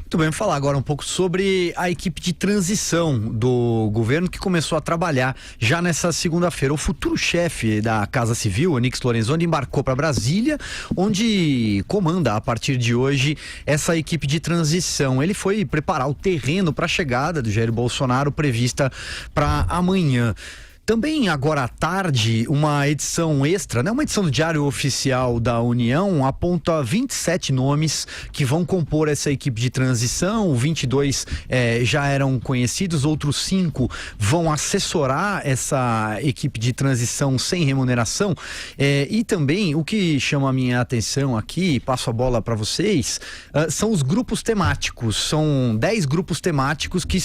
Muito bem, vamos falar agora um pouco sobre a equipe de transição do governo que começou a trabalhar já nessa segunda-feira. O futuro chefe da Casa Civil, Onyx Lorenzoni, embarcou para Brasília, onde comanda a partir de hoje essa equipe de transição. Ele foi preparar o terreno para a chegada do Jair Bolsonaro prevista para amanhã. Também agora à tarde, uma edição extra, né? Uma edição do Diário Oficial da União aponta 27 nomes que vão compor essa equipe de transição. 22 já eram conhecidos, outros 5 vão assessorar essa equipe de transição sem remuneração. E também o que chama a minha atenção aqui, passo a bola para vocês, são os grupos temáticos. São 10 grupos temáticos que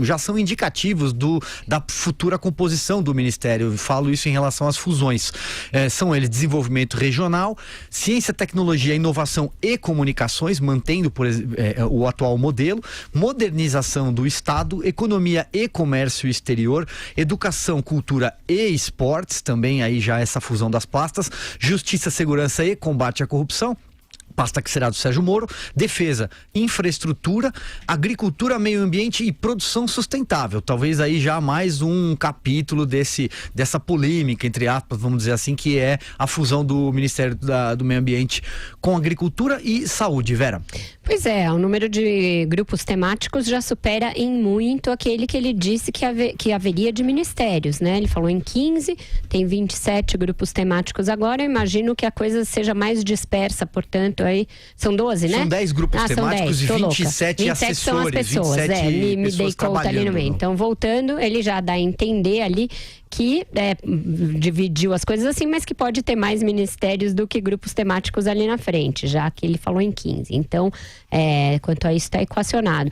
já são indicativos da futura composição do Ministério. Eu falo isso em relação às fusões. São eles: desenvolvimento regional, ciência, tecnologia, inovação e comunicações, mantendo o atual modelo, modernização do Estado, economia e comércio exterior, educação, cultura e esportes, também aí já essa fusão das pastas, justiça, segurança e combate à corrupção, pasta que será do Sérgio Moro, defesa, infraestrutura, agricultura, meio ambiente e produção sustentável. Talvez aí já mais um capítulo dessa polêmica, entre aspas, vamos dizer assim, que é a fusão do Ministério do Meio Ambiente com agricultura e saúde. Vera? Pois é, o número de grupos temáticos já supera em muito aquele que ele disse que haveria de ministérios, né? Ele falou em 15, tem 27 grupos temáticos agora. Eu imagino que a coisa seja mais dispersa, portanto, aí são 12, né? São 10 grupos temáticos 10, e 27 assessores. São as pessoas, 27 me dei conta ali no meio. Então, voltando, ele já dá a entender ali que dividiu as coisas assim, mas que pode ter mais ministérios do que grupos temáticos ali na frente, já que ele falou em 15. Então, quanto a isso está equacionado.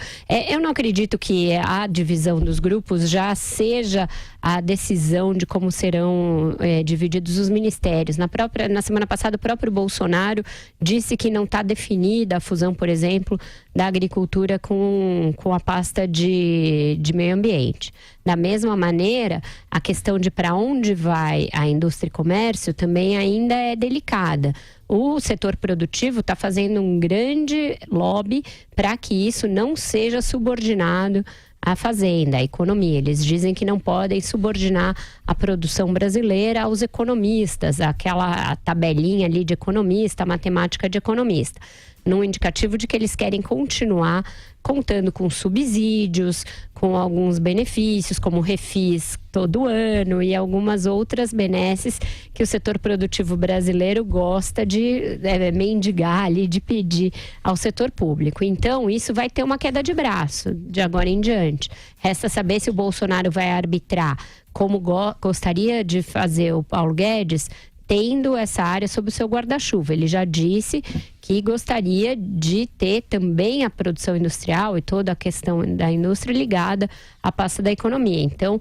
Eu não acredito que a divisão dos grupos já seja a decisão de como serão divididos os ministérios. Na semana passada, o próprio Bolsonaro disse que não está definida a fusão, por exemplo, da agricultura com a pasta de meio ambiente. Da mesma maneira, a questão de para onde vai a indústria e comércio também ainda é delicada. O setor produtivo está fazendo um grande lobby para que isso não seja subordinado à fazenda, à economia. Eles dizem que não podem subordinar a produção brasileira aos economistas, aquela tabelinha ali de economista, a matemática de economista, num indicativo de que eles querem continuar contando com subsídios, com alguns benefícios, como refis todo ano e algumas outras benesses que o setor produtivo brasileiro gosta de mendigar ali, de pedir ao setor público. Então, isso vai ter uma queda de braço de agora em diante. Resta saber se o Bolsonaro vai arbitrar, como gostaria de fazer o Paulo Guedes, tendo essa área sob o seu guarda-chuva. Ele já disse que gostaria de ter também a produção industrial e toda a questão da indústria ligada à pasta da economia. Então,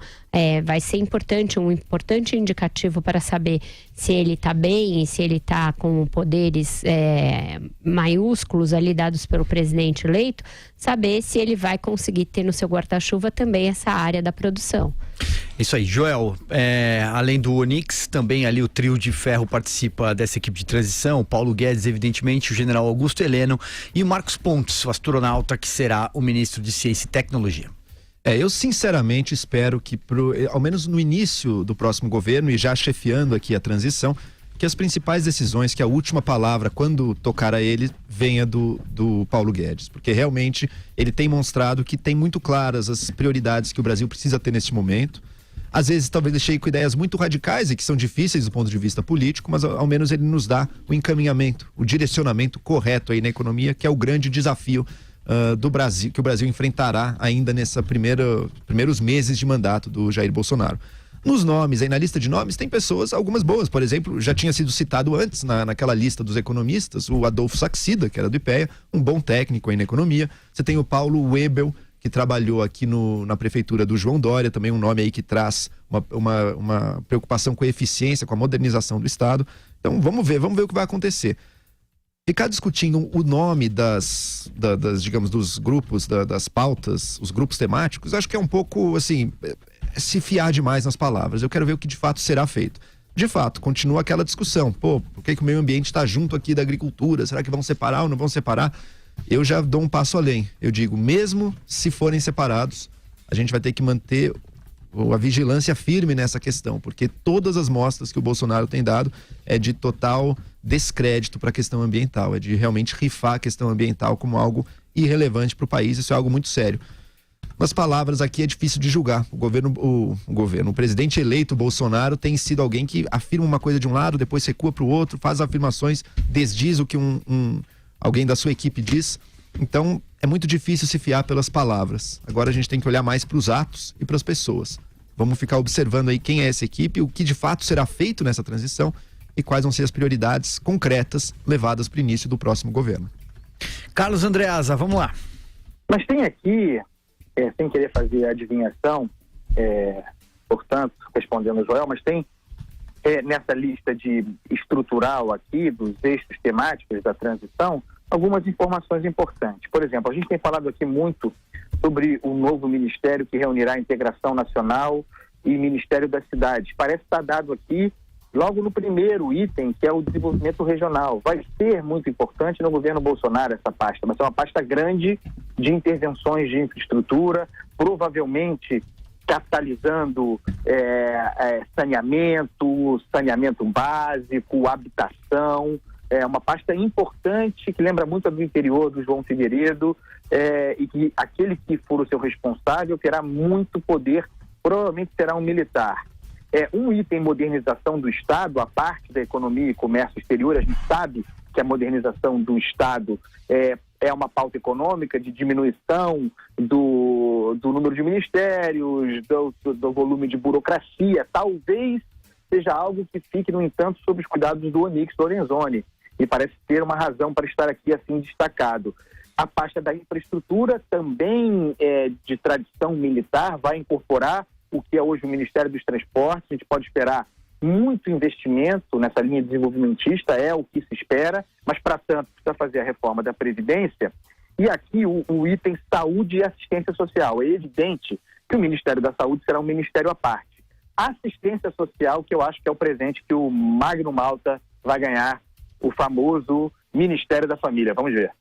vai ser um importante indicativo para saber se ele está bem e se ele está com poderes maiúsculos ali dados pelo presidente eleito, saber se ele vai conseguir ter no seu guarda-chuva também essa área da produção. Isso aí, Joel, além do Onyx, também ali o trio de ferro participa dessa equipe de transição, o Paulo Guedes, evidentemente, o general Augusto Heleno e o Marcos Pontes, o astronauta que será o ministro de Ciência e Tecnologia. Eu sinceramente espero que, ao menos no início do próximo governo e já chefiando aqui a transição, que as principais decisões, que a última palavra, quando tocar a ele, venha do Paulo Guedes. Porque realmente ele tem mostrado que tem muito claras as prioridades que o Brasil precisa ter neste momento. Às vezes talvez deixei com ideias muito radicais e que são difíceis do ponto de vista político, mas ao menos ele nos dá o encaminhamento, o direcionamento correto aí na economia, que é o grande desafio do Brasil, que o Brasil enfrentará ainda nessa primeiros meses de mandato do Jair Bolsonaro. Nos nomes, aí na lista de nomes, tem pessoas, algumas boas. Por exemplo, já tinha sido citado antes naquela lista dos economistas, o Adolfo Saxida, que era do IPEA, um bom técnico aí na economia. Você tem o Paulo Webel, que trabalhou aqui na prefeitura do João Dória, também um nome aí que traz uma preocupação com a eficiência, com a modernização do Estado. Então vamos ver o que vai acontecer. Ficar discutindo o nome digamos, dos grupos, das pautas, os grupos temáticos, acho que é um pouco, assim, se fiar demais nas palavras. Eu quero ver o que de fato será feito. De fato, continua aquela discussão. Por que o meio ambiente está junto aqui da agricultura? Será que vão separar ou não vão separar? Eu já dou um passo além. Eu digo, mesmo se forem separados, a gente vai ter que manter a vigilância firme nessa questão, porque todas as mostras que o Bolsonaro tem dado é de total descrédito para a questão ambiental, é de realmente rifar a questão ambiental como algo irrelevante para o país. Isso é algo muito sério. Nas palavras aqui é difícil de julgar. O presidente eleito Bolsonaro tem sido alguém que afirma uma coisa de um lado, depois recua para o outro, faz afirmações, desdiz o que alguém da sua equipe diz. Então é muito difícil se fiar pelas palavras. Agora a gente tem que olhar mais para os atos e para as pessoas. Vamos ficar observando aí quem é essa equipe, o que de fato será feito nessa transição e quais vão ser as prioridades concretas levadas para o início do próximo governo. Carlos Andreasa, vamos lá. Mas tem aqui, sem querer fazer adivinhação, portanto, respondendo ao Joel, mas tem nessa lista de estrutural aqui, dos eixos temáticos da transição, algumas informações importantes. Por exemplo, a gente tem falado aqui muito sobre o novo ministério que reunirá a Integração Nacional e Ministério das Cidades. Parece estar dado aqui logo no primeiro item, que é o desenvolvimento regional. Vai ser muito importante no governo Bolsonaro essa pasta. Vai ser uma pasta grande de intervenções de infraestrutura, provavelmente capitalizando saneamento básico, habitação. É uma pasta importante que lembra muito a do interior do João Figueiredo, e que aquele que for o seu responsável terá muito poder, provavelmente será um militar. Um item modernização do Estado, a parte da economia e comércio exterior. A gente sabe que a modernização do Estado é uma pauta econômica de diminuição do número de ministérios, do volume de burocracia. Talvez seja algo que fique, no entanto, sob os cuidados do Onyx Lorenzoni, e parece ter uma razão para estar aqui assim destacado. A pasta da infraestrutura, também de tradição militar, vai incorporar o que é hoje o Ministério dos Transportes. A gente pode esperar muito investimento nessa linha desenvolvimentista, é o que se espera, mas para tanto precisa fazer a reforma da Previdência. E aqui o item saúde e assistência social. É evidente que o Ministério da Saúde será um ministério à parte. Assistência social, que eu acho que é o presente que o Magno Malta vai ganhar, o famoso Ministério da Família. Vamos ver.